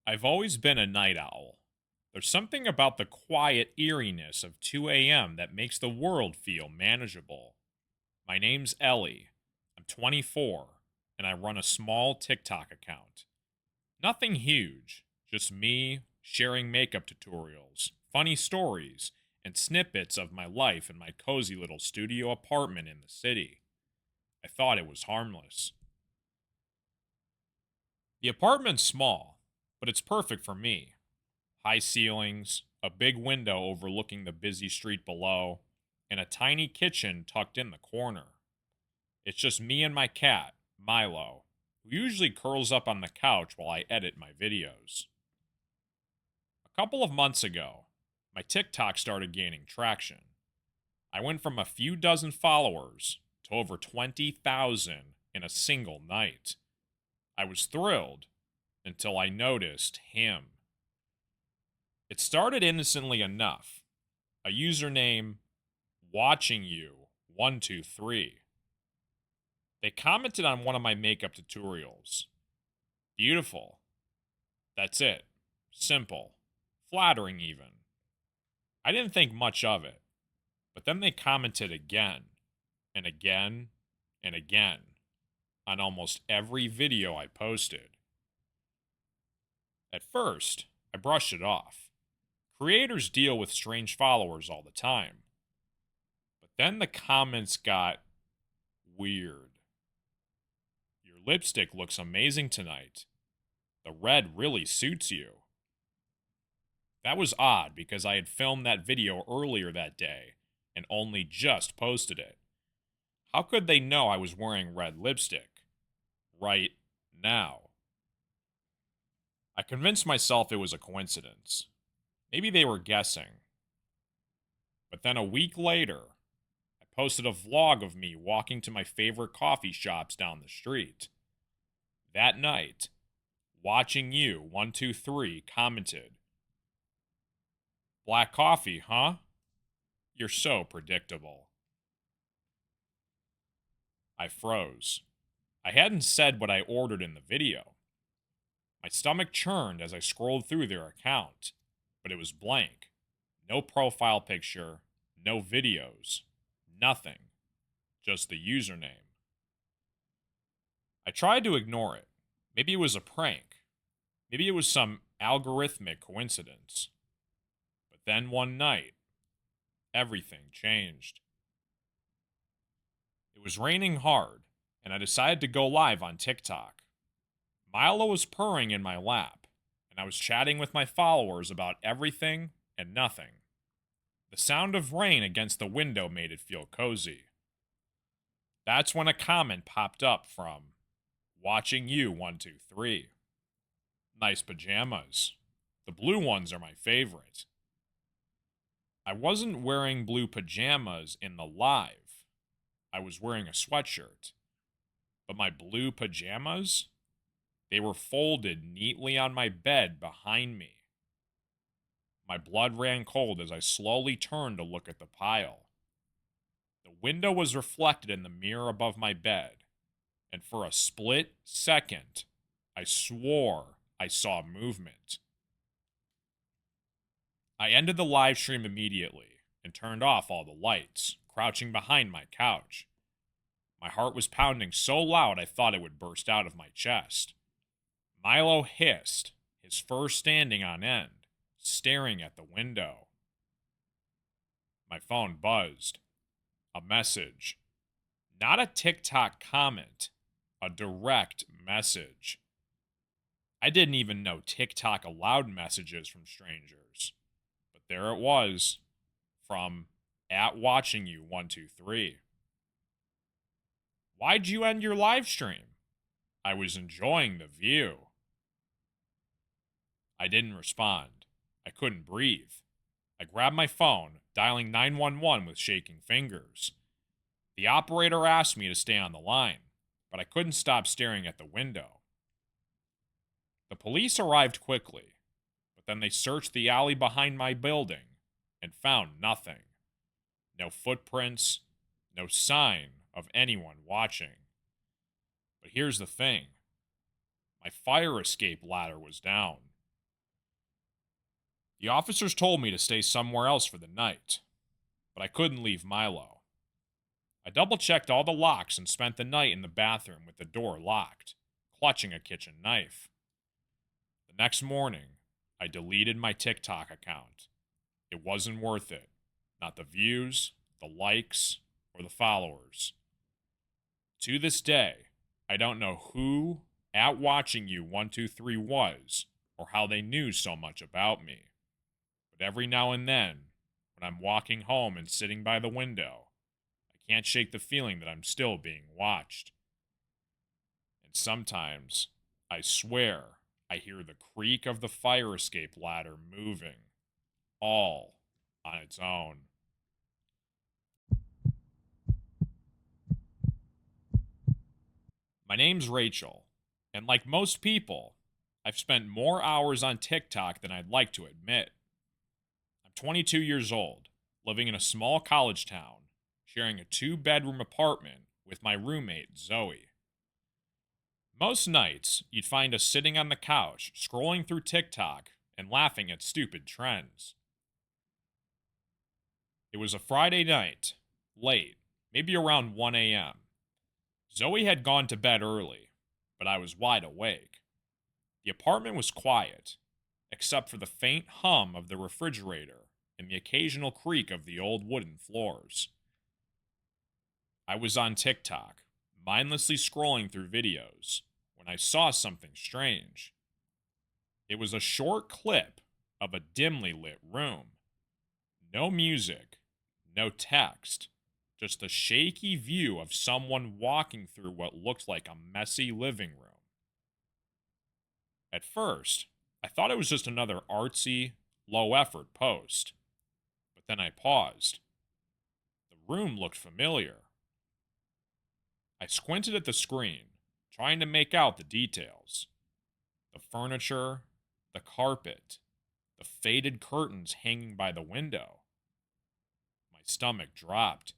I've always been a night owl. There's something about the quiet eeriness of 2 a.m. that makes the world feel manageable. My name's Ellie. I'm 24, and I run a small TikTok account. Nothing huge, just me sharing makeup tutorials, funny stories, and snippets of my life in my cozy little studio apartment in the city. I thought it was harmless. The apartment's small, but it's perfect for me. High ceilings, a big window overlooking the busy street below, and a tiny kitchen tucked in the corner. It's just me and my cat, Milo, who usually curls up on the couch while I edit my videos. A couple of months ago, my TikTok started gaining traction. I went from a few dozen followers to over 20,000 in a single night. I was thrilled until I noticed him. It started innocently enough. A username, watching you 123. They commented on one of my makeup tutorials. Beautiful. That's it. Simple. Flattering even. I didn't think much of it. But then they commented again, and again, and again, on almost every video I posted. At first, I brushed it off. Creators deal with strange followers all the time. But then the comments got weird. Your lipstick looks amazing tonight. The red really suits you. That was odd because I had filmed that video earlier that day and only just posted it. How could they know I was wearing red lipstick? Right now. I convinced myself it was a coincidence. Maybe they were guessing. But then a week later, I posted a vlog of me walking to my favorite coffee shops down the street. That night, watching you 123 commented, "Black coffee, huh? You're so predictable." I froze. I hadn't said what I ordered in the video. My stomach churned as I scrolled through their account, but it was blank. No profile picture, no videos, nothing. Just the username. I tried to ignore it. Maybe it was a prank. Maybe it was some algorithmic coincidence. But then one night, everything changed. It was raining hard, and I decided to go live on TikTok. Milo was purring in my lap, and I was chatting with my followers about everything and nothing. The sound of rain against the window made it feel cozy. That's when a comment popped up from watching you 123. Nice pajamas. The blue ones are my favorite. I wasn't wearing blue pajamas in the live. I was wearing a sweatshirt. But my blue pajamas? They were folded neatly on my bed behind me. My blood ran cold as I slowly turned to look at the pile. The window was reflected in the mirror above my bed, and for a split second, I swore I saw movement. I ended the live stream immediately and turned off all the lights, crouching behind my couch. My heart was pounding so loud I thought it would burst out of my chest. Milo hissed, his fur standing on end, staring at the window. My phone buzzed. A message. Not a TikTok comment, a direct message. I didn't even know TikTok allowed messages from strangers. But there it was, from @watchingyou123. Why'd you end your live stream? I was enjoying the view. I didn't respond. I couldn't breathe. I grabbed my phone, dialing 911 with shaking fingers. The operator asked me to stay on the line, but I couldn't stop staring at the window. The police arrived quickly, but then they searched the alley behind my building and found nothing. No footprints, no sign of anyone watching. But here's the thing. My fire escape ladder was down. The officers told me to stay somewhere else for the night, but I couldn't leave Milo. I double-checked all the locks and spent the night in the bathroom with the door locked, clutching a kitchen knife. The next morning, I deleted my TikTok account. It wasn't worth it. Not the views, the likes, or the followers. To this day, I don't know who at Watching You 123 was or how they knew so much about me. But every now and then, when I'm walking home and sitting by the window, I can't shake the feeling that I'm still being watched. And sometimes, I swear, I hear the creak of the fire escape ladder moving, all on its own. My name's Rachel, and like most people, I've spent more hours on TikTok than I'd like to admit. I'm 22 years old, living in a small college town, sharing a 2-bedroom apartment with my roommate, Zoe. Most nights, you'd find us sitting on the couch, scrolling through TikTok and laughing at stupid trends. It was a Friday night, late, maybe around 1 a.m. Zoe had gone to bed early, but I was wide awake. The apartment was quiet, except for the faint hum of the refrigerator and the occasional creak of the old wooden floors. I was on TikTok, mindlessly scrolling through videos, when I saw something strange. It was a short clip of a dimly lit room. No music, no text, just a shaky view of someone walking through what looked like a messy living room. At first, I thought it was just another artsy, low-effort post. But then I paused. The room looked familiar. I squinted at the screen, trying to make out the details. The furniture, the carpet, the faded curtains hanging by the window. My stomach dropped.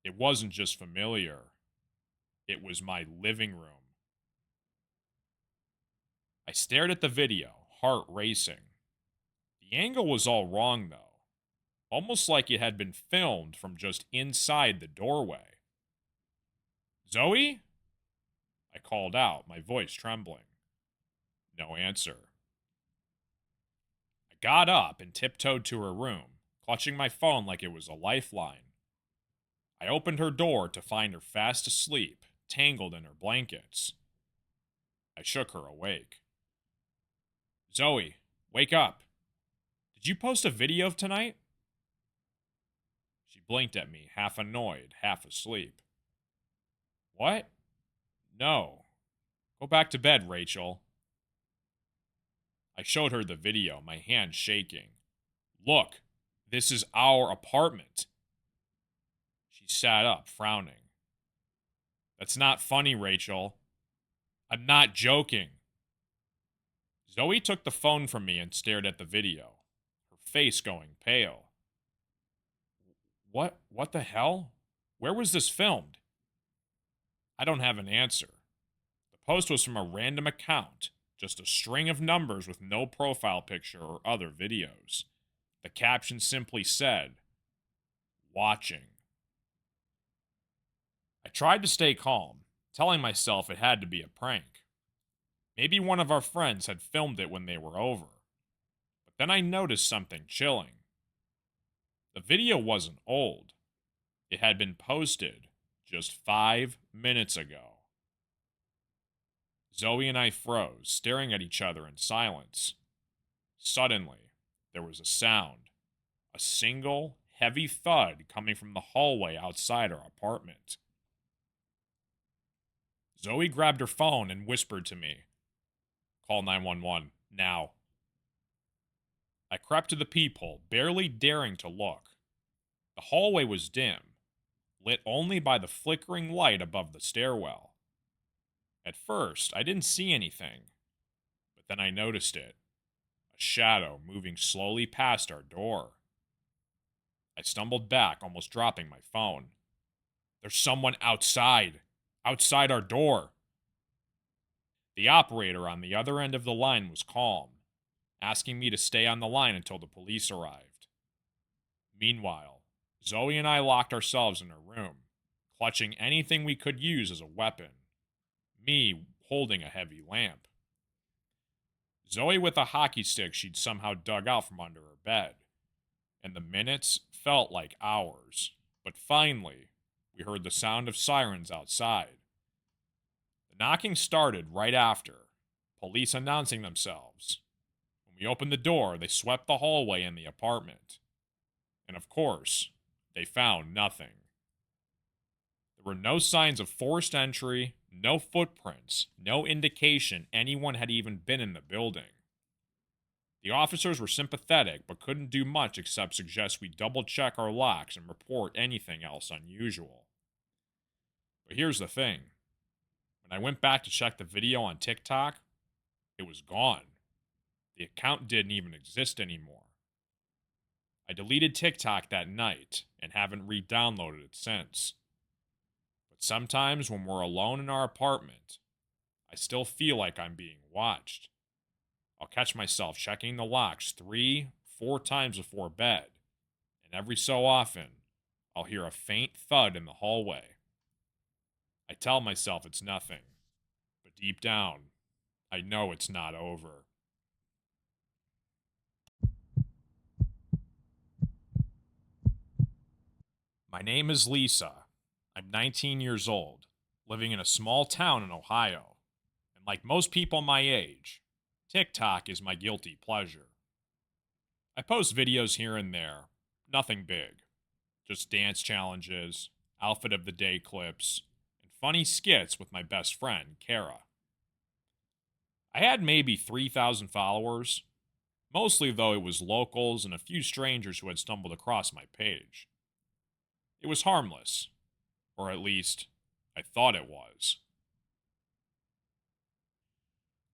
It wasn't just familiar. It was my living room. I stared at the video, heart racing. The angle was all wrong, though. Almost like it had been filmed from just inside the doorway. "Zoe?" I called out, my voice trembling. No answer. I got up and tiptoed to her room, clutching my phone like it was a lifeline. I opened her door to find her fast asleep, tangled in her blankets. I shook her awake. "Zoe, wake up. Did you post a video of tonight?" She blinked at me, half annoyed, half asleep. "What? No. Go back to bed, Rachel." I showed her the video, my hand shaking. "Look, this is our apartment." She sat up, frowning. "That's not funny, Rachel. I'm not joking." Zoe took the phone from me and stared at the video, her face going pale. What the hell? Where was this filmed?" I don't have an answer. The post was from a random account, just a string of numbers with no profile picture or other videos. The caption simply said, "Watching." I tried to stay calm, telling myself it had to be a prank. Maybe one of our friends had filmed it when they were over. But then I noticed something chilling. The video wasn't old. It had been posted just 5 minutes ago. Zoe and I froze, staring at each other in silence. Suddenly, there was a sound. A single, heavy thud coming from the hallway outside our apartment. Zoe grabbed her phone and whispered to me, "Call 911, now." I crept to the peephole, barely daring to look. The hallway was dim, lit only by the flickering light above the stairwell. At first, I didn't see anything, but then I noticed it. A shadow moving slowly past our door. I stumbled back, almost dropping my phone. "There's someone outside our door." The operator on the other end of the line was calm. asking me to stay on the line until the police arrived. Meanwhile, Zoe and I locked ourselves in her room, clutching anything we could use as a weapon, me holding a heavy lamp. Zoe with a hockey stick she'd somehow dug out from under her bed, and the minutes felt like hours. But finally, we heard the sound of sirens outside. The knocking started right after, police announcing themselves. When we opened the door, they swept the hallway in the apartment. And of course, they found nothing. There were no signs of forced entry, no footprints, no indication anyone had even been in the building. The officers were sympathetic, but couldn't do much except suggest we double check our locks and report anything else unusual. But here's the thing. When I went back to check the video on TikTok, it was gone. The account didn't even exist anymore. I deleted TikTok that night and haven't re-downloaded it since. But sometimes when we're alone in our apartment, I still feel like I'm being watched. I'll catch myself checking the locks 3, 4 times before bed, and every so often, I'll hear a faint thud in the hallway. I tell myself it's nothing, but deep down, I know it's not over. My name is Lisa. I'm 19 years old, living in a small town in Ohio, and like most people my age, TikTok is my guilty pleasure. I post videos here and there, nothing big, just dance challenges, outfit of the day clips, and funny skits with my best friend, Kara. I had maybe 3,000 followers, mostly though it was locals and a few strangers who had stumbled across my page. It was harmless, or at least, I thought it was.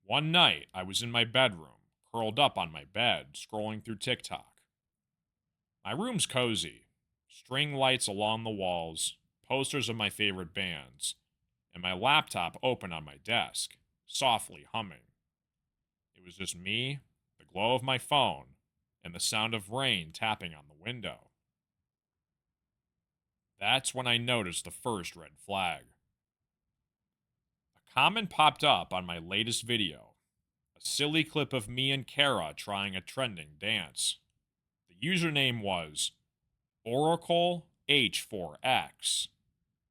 One night, I was in my bedroom, curled up on my bed, scrolling through TikTok. My room's cozy, string lights along the walls, posters of my favorite bands, and my laptop open on my desk, softly humming. It was just me, the glow of my phone, and the sound of rain tapping on the window. That's when I noticed the first red flag. A comment popped up on my latest video, a silly clip of me and Kara trying a trending dance. The username was Oracle H4X,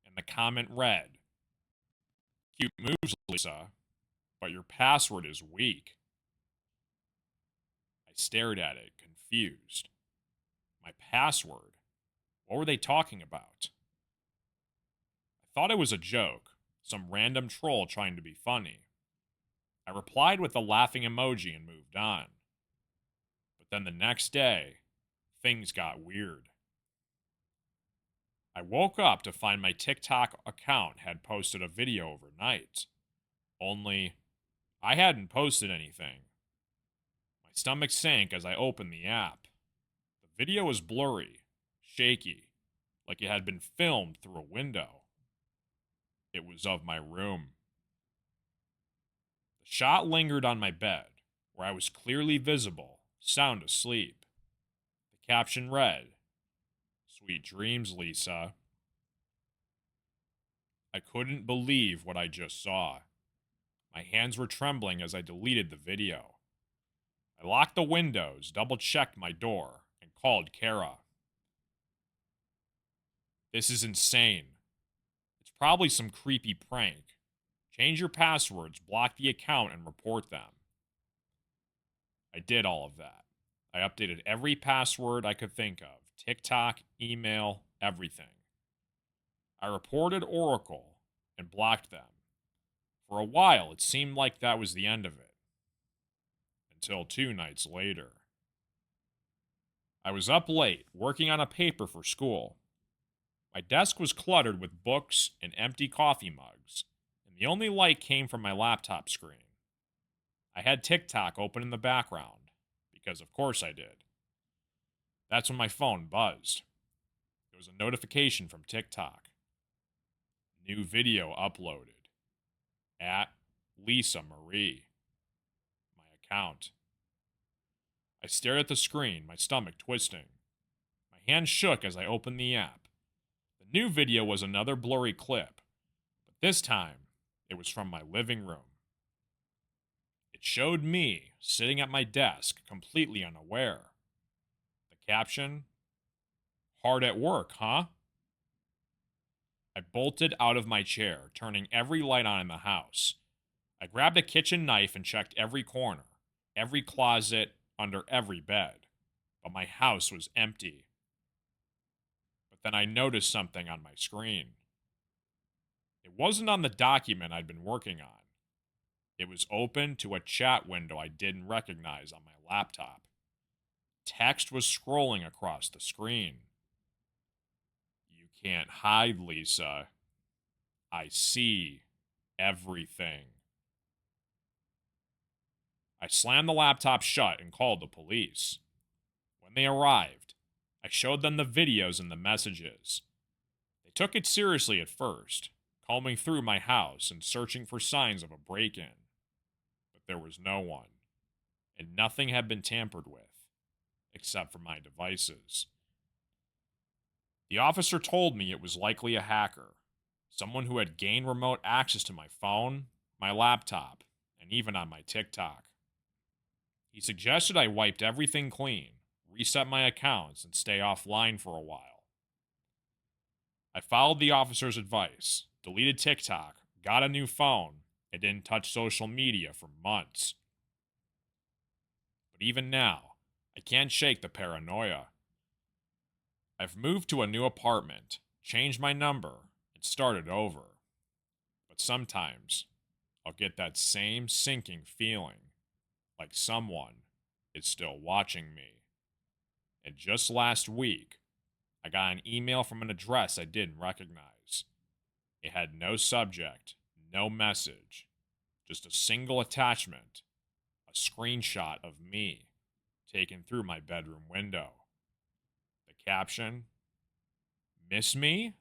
and the comment read, "Cute moves, Lisa, but your password is weak." I stared at it, confused. My password? What were they talking about? I thought it was a joke, some random troll trying to be funny. I replied with a laughing emoji and moved on. But then the next day, things got weird. I woke up to find my TikTok account had posted a video overnight. Only, I hadn't posted anything. My stomach sank as I opened the app. The video was blurry, shaky, like it had been filmed through a window. It was of my room. The shot lingered on my bed, where I was clearly visible, sound asleep. The caption read, "Sweet dreams, Lisa." I couldn't believe what I just saw. My hands were trembling as I deleted the video. I locked the windows, double-checked my door, and called Kara. "This is insane. It's probably some creepy prank. Change your passwords, block the account, and report them." I did all of that. I updated every password I could think of, TikTok, email, everything. I reported Oracle and blocked them. For a while, it seemed like that was the end of it. Until 2 nights later. I was up late, working on a paper for school. My desk was cluttered with books and empty coffee mugs, and the only light came from my laptop screen. I had TikTok open in the background, because of course I did. That's when my phone buzzed. It was a notification from TikTok. New video uploaded. At Lisa Marie. My account. I stared at the screen, my stomach twisting. My hand shook as I opened the app. The new video was another blurry clip, but this time, it was from my living room. It showed me sitting at my desk, completely unaware. The caption, "Hard at work, huh?" I bolted out of my chair, turning every light on in the house. I grabbed a kitchen knife and checked every corner, every closet, under every bed. But my house was empty. But then I noticed something on my screen. It wasn't on the document I'd been working on. It was open to a chat window I didn't recognize on my laptop. Text was scrolling across the screen. "You can't hide, Lisa. I see everything." I slammed the laptop shut and called the police. When they arrived, I showed them the videos and the messages. They took it seriously at first, combing through my house and searching for signs of a break-in. But there was no one, and nothing had been tampered with, except for my devices. The officer told me it was likely a hacker, someone who had gained remote access to my phone, my laptop, and even on my TikTok. He suggested I wiped everything clean, reset my accounts, and stay offline for a while. I followed the officer's advice, deleted TikTok, got a new phone, and didn't touch social media for months. But even now, I can't shake the paranoia. I've moved to a new apartment, changed my number, and started over. But sometimes, I'll get that same sinking feeling, like someone is still watching me. And just last week, I got an email from an address I didn't recognize. It had no subject, no message, just a single attachment, a screenshot of me taken through my bedroom window. The caption, "Miss me?"